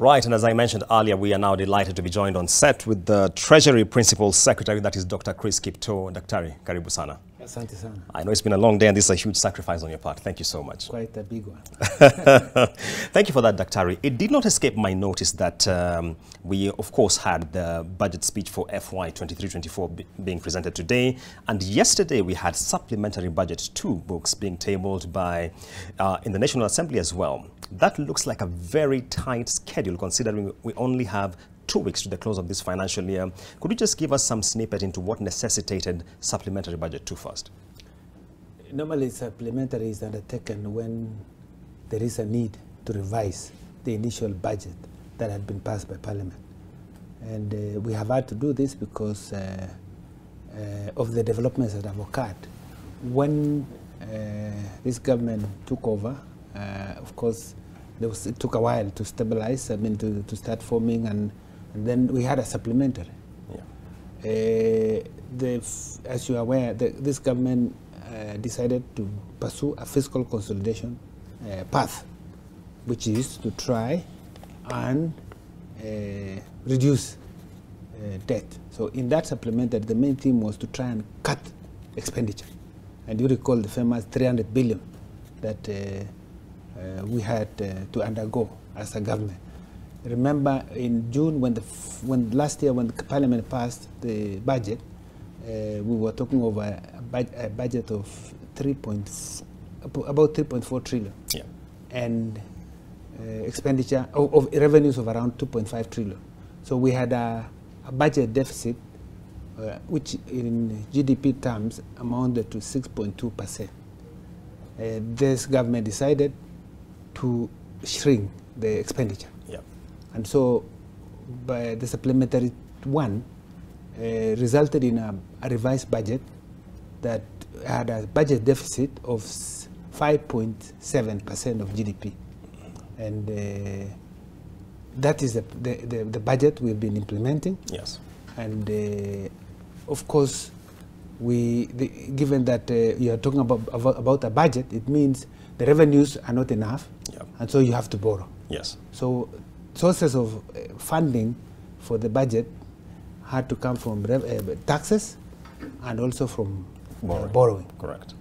Right, and as I mentioned earlier, we are now delighted to be joined on set with the Treasury Principal Secretary, that is Dr. Chris Kiptoo. Daktari, karibu sana. Asante sana. I know it's been a long day and this is a huge sacrifice on your part. Thank you so much. Quite a big one. Thank you for that, Daktari. It did not escape my notice that we, of course, had the budget speech for FY 23-24 being presented today. And yesterday we had supplementary budget 2 books being tabled by in the National Assembly as well. That looks like a very tight schedule considering we only have 2 weeks to the close of this financial year. Could you just give us some snippet into what necessitated supplementary budget 2 first? Normally, supplementary is undertaken when there is a need to revise the initial budget that had been passed by Parliament. And we have had to do this because of the developments that have occurred. When this government took over, of course, it took a while to stabilize, to start forming, and then we had a supplementary. Yeah. As you are aware, this government decided to pursue a fiscal consolidation path, which is to try and reduce debt. So in that supplementary, the main theme was to try and cut expenditure. And you recall the famous 300 billion that we had to undergo as a government. Remember, in June, when last year when the Parliament passed the budget, we were talking over a budget of about 3.4 trillion, yeah, and expenditure of revenues of around 2.5 trillion. So we had a budget deficit, which in GDP terms amounted to 6.2%. This government decided to shrink the expenditure. Yeah. And so by the supplementary one resulted in a revised budget that had a budget deficit of 5.7% of GDP. And that is the budget we've been implementing. Yes. And of course, given that you are talking about a budget, it means the revenues are not enough, yep, and so you have to borrow. Yes. So sources of funding for the budget had to come from taxes and also from borrowing. Correct.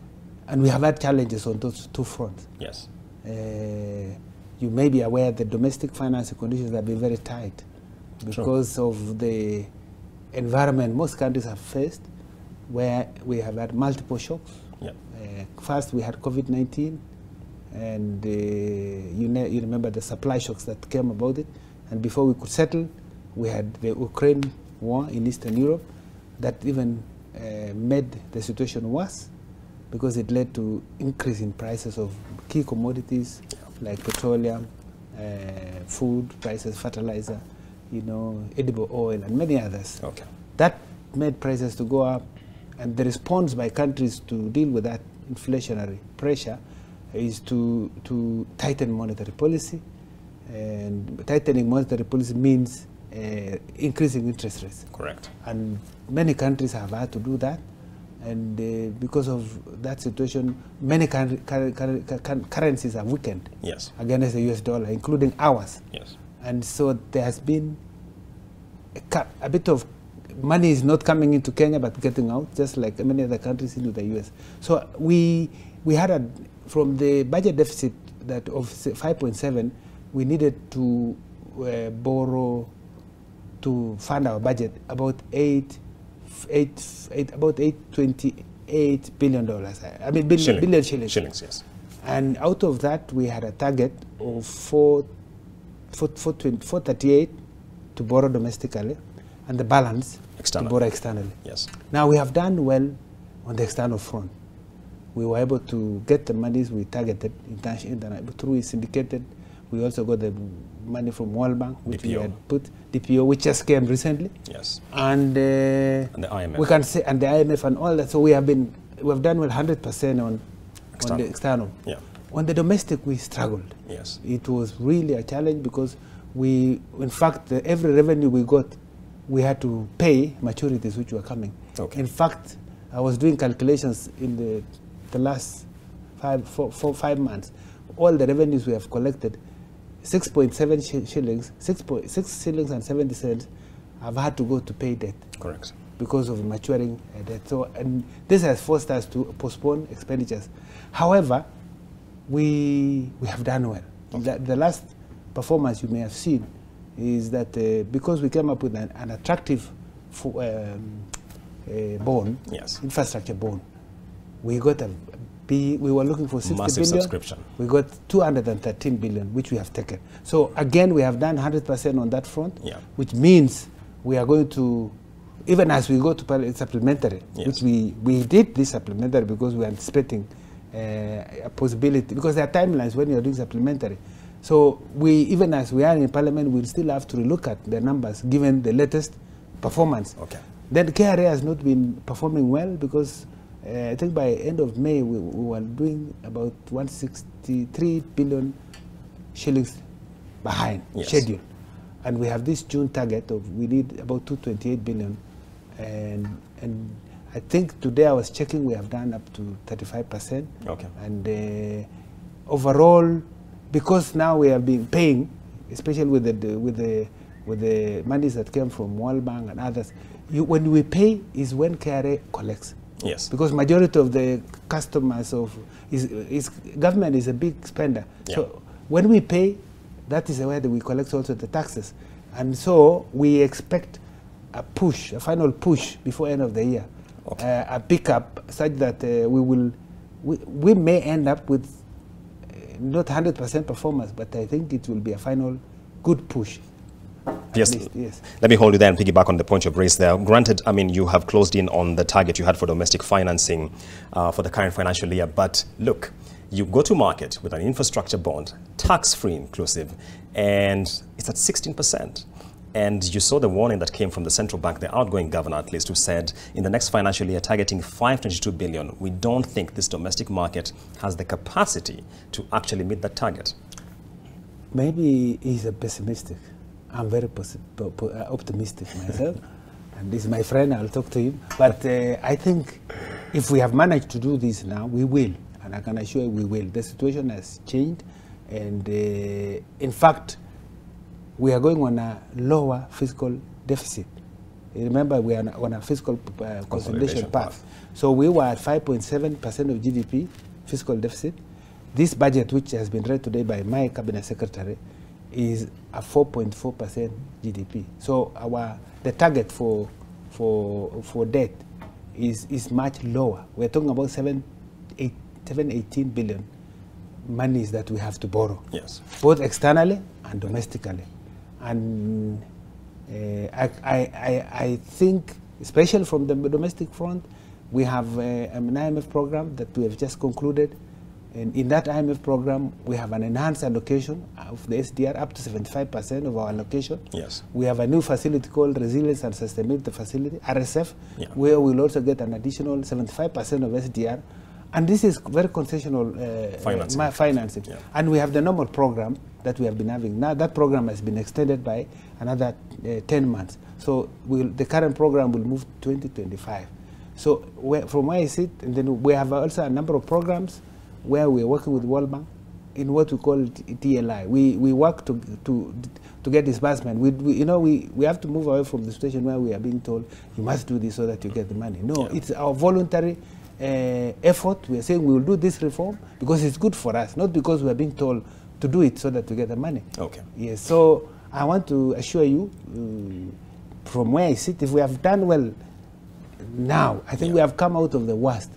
And we have had challenges on those 2 fronts. Yes. You may be aware that domestic financing conditions have been very tight because of the environment most countries have faced, where we have had multiple shocks. Yep. First, we had COVID-19, and you remember the supply shocks that came about it. And before we could settle, we had the Ukraine war in Eastern Europe that even made the situation worse because it led to increase in prices of key commodities, yeah, like petroleum, food prices, fertilizer, edible oil, and many others. Okay. That made prices to go up, and the response by countries to deal with that inflationary pressure is to tighten monetary policy. And tightening monetary policy means increasing interest rates. Correct. And many countries have had to do that. And because of that situation, many currencies have weakened, yes, against the US dollar, including ours. Yes. And so there has been a bit of money is not coming into Kenya but getting out, just like many other countries into the US. So we had from the budget deficit that of 5.7, we needed to borrow to fund our budget about $828 billion. I mean, billion shillings. Shillings, yes. And out of that, we had a target of 438 to borrow domestically, and the balance to borrow externally. Yes. Now we have done well on the external front. We were able to get the monies we targeted through syndicated. We also got the money from World Bank, which we had put, DPO, which just came recently. Yes. And the IMF. We can say, and the IMF and all that. So we have done well 100% on the external. Yeah. On the domestic, we struggled. Yes. It was really a challenge because in fact, every revenue we got, we had to pay maturities which were coming. Okay. In fact, I was doing calculations in the last 5 months. All the revenues we have collected, 6.7 shillings, 6 shillings and 70 cents have had to go to pay debt. Correct. Because of maturing debt. So, and this has forced us to postpone expenditures. However, we have done well. Okay. The last performance you may have seen is that because we came up with an attractive bond, yes, infrastructure bond, we got we were looking for 60 massive billion. Subscription. We got 213 billion, which we have taken. So again, we have done 100% on that front, yeah, which means we are going to, even as we go to supplementary, yes, which we did this supplementary because we are anticipating a possibility, because there are timelines when you are doing supplementary. So even as we are in Parliament, we'll still have to look at the numbers given the latest performance. Okay. Then KRA has not been performing well because I think by end of May we were doing about 163 billion shillings behind, yes, schedule. And we have this June target of we need about 228 billion. And I think today I was checking, we have done up to 35%. Okay. And overall, because now we have been paying, especially with the monies that came from World Bank and others, when we pay is when KRA collects. Yes. Because majority of the customers of government is a big spender. Yeah. So when we pay, that is where we collect also the taxes. And so we expect a push, a final push before end of the year, okay, a pickup such that we may end up with not 100% performance, but I think it will be a final good push. Yes. Yes. Let me hold you there and piggyback on the point you've raised there. Granted, I mean, you have closed in on the target you had for domestic financing for the current financial year, but look, you go to market with an infrastructure bond, tax-free inclusive, and it's at 16%. And you saw the warning that came from the central bank, the outgoing governor at least, who said in the next financial year targeting 522 billion. We don't think this domestic market has the capacity to actually meet that target. Maybe he's a pessimistic. I'm very optimistic myself. And this is my friend, I'll talk to him. But I think if we have managed to do this now, we will. And I can assure you we will. The situation has changed. And in fact, we are going on a lower fiscal deficit. Remember, we are on a fiscal consolidation path. So we were at 5.7% of GDP fiscal deficit. This budget, which has been read today by my cabinet secretary, is a 4.4% GDP. So the target for debt is much lower. We're talking about 718 billion monies that we have to borrow, yes, both externally and domestically. And I think, especially from the domestic front, we have an IMF program that we have just concluded. And in that IMF program, we have an enhanced allocation of the SDR, up to 75% of our allocation. Yes. We have a new facility called Resilience and Sustainability Facility, RSF, yeah, where we'll also get an additional 75% of SDR. And this is very concessional financing. Yeah. And we have the normal program that we have been having. Now that program has been extended by another 10 months. So the current program will move to 2025. So from where I sit, and then we have also a number of programs where we are working with World Bank in what we call TLI. We work to get disbursement. We have to move away from the situation where we are being told you must do this so that you get the money. No, yeah, it's our voluntary effort. We are saying we will do this reform because it's good for us, not because we are being told to do it so that we get the money. Okay. Yes. So I want to assure you, from where I sit, if we have done well now, I think, yeah, we have come out of the worst.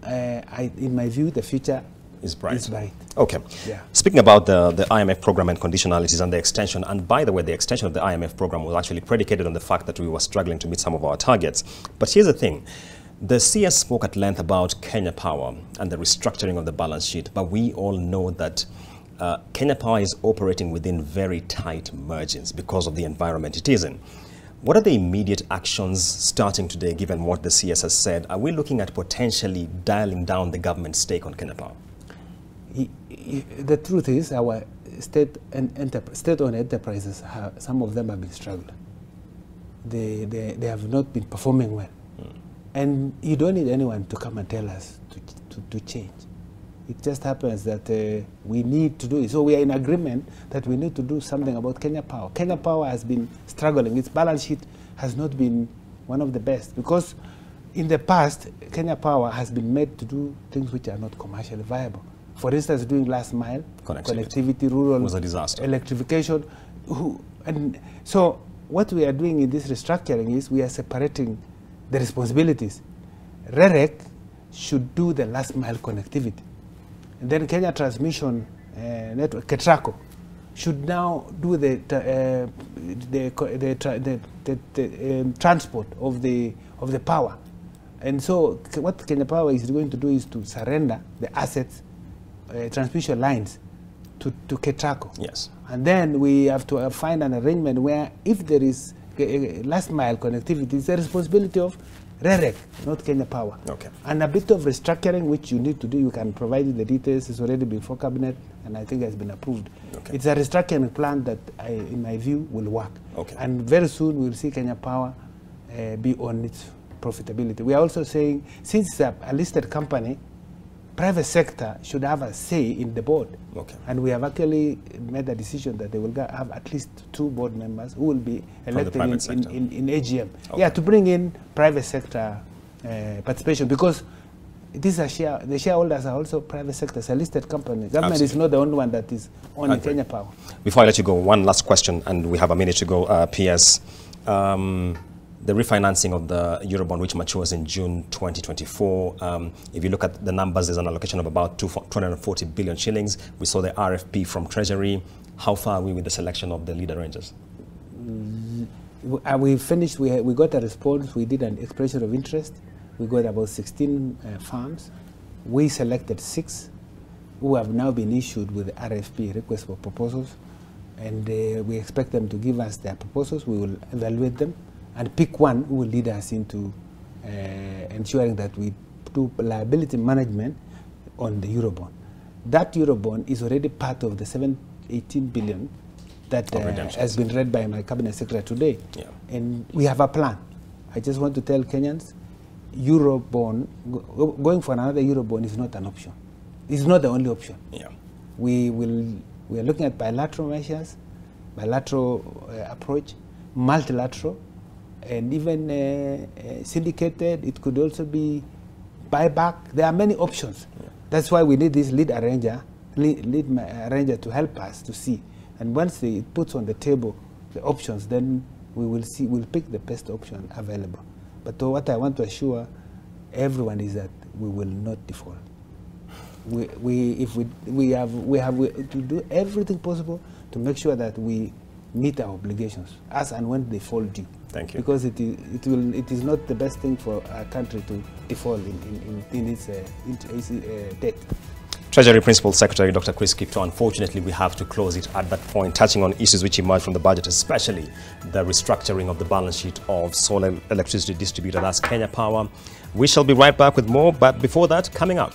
In my view, the future is bright. Is bright. Okay. Yeah. Speaking about the IMF program and conditionalities and the extension, and by the way, the extension of the IMF program was actually predicated on the fact that we were struggling to meet some of our targets. But here's the thing. The CS spoke at length about Kenya Power and the restructuring of the balance sheet, but we all know that Kenya Power is operating within very tight margins because of the environment it is in. What are the immediate actions starting today, given what the CS has said? Are we looking at potentially dialing down the government stake on Kenya Power? The truth is, our state-owned enterprises, some of them have been struggling. They have not been performing well. And you don't need anyone to come and tell us to change. It just happens that we need to do it. So we are in agreement that we need to do something about Kenya Power. Kenya Power has been struggling. Its balance sheet has not been one of the best because in the past, Kenya Power has been made to do things which are not commercially viable. For instance, doing last mile, connectivity, rural was a disaster. Electrification. And so what we are doing in this restructuring is we are separating the responsibilities. REREC should do the last mile connectivity. And then Kenya Transmission Network, KETRACO, should now do the transport of the power. And so what Kenya Power is going to do is to surrender the assets, transmission lines, to KETRACO. Yes. And then we have to find an arrangement where if there is last mile connectivity, it's the responsibility of REREC, not Kenya Power. Okay. And a bit of restructuring, which you need to do, you can provide you the details. It's already before cabinet, and I think has been approved. Okay. It's a restructuring plan that, in my view, will work. Okay. And very soon we'll see Kenya Power be on its profitability. We are also saying, since it's a listed company, private sector should have a say in the board. Okay. And we have actually made a decision that they will have at least 2 board members who will be elected in AGM. Okay. Yeah, to bring in private sector participation, because these are the shareholders are also private sector. It's a listed company. Government Absolutely. Is not the only one that is owning Kenya Power. Before I let you go, one last question, and we have a minute to go, PS. The refinancing of the Eurobond, which matures in June 2024, if you look at the numbers, there's an allocation of about 240 billion shillings. We saw the RFP from Treasury. How far are we with the selection of the lead arrangers? We finished, we got a response. We did an expression of interest. We got about 16 firms. We selected 6 who have now been issued with RFP, request for proposals. And we expect them to give us their proposals. We will evaluate them and pick one who will lead us into ensuring that we do liability management on the Eurobond. That Eurobond is already part of the 718 billion that has been read by my cabinet secretary today. Yeah. And we have a plan. I just want to tell Kenyans, Eurobond, going for another Eurobond is not an option. It's not the only option. Yeah. We are looking at bilateral measures, bilateral approach, multilateral, and even syndicated. It could also be buyback. There are many options. Yeah. That's why we need this lead arranger to help us to see. And once it puts on the table the options, then we will see. We'll pick the best option available. But what I want to assure everyone is that we will not default. We have to do everything possible to make sure that we meet our obligations as and when they fall due. Thank you. Because it is not the best thing for our country to default in its debt. Treasury Principal Secretary Dr. Chris Kiptoo, unfortunately we have to close it at that point, touching on issues which emerge from the budget, especially the restructuring of the balance sheet of solar electricity distributor, that's Kenya Power. We shall be right back with more, but before that, coming up.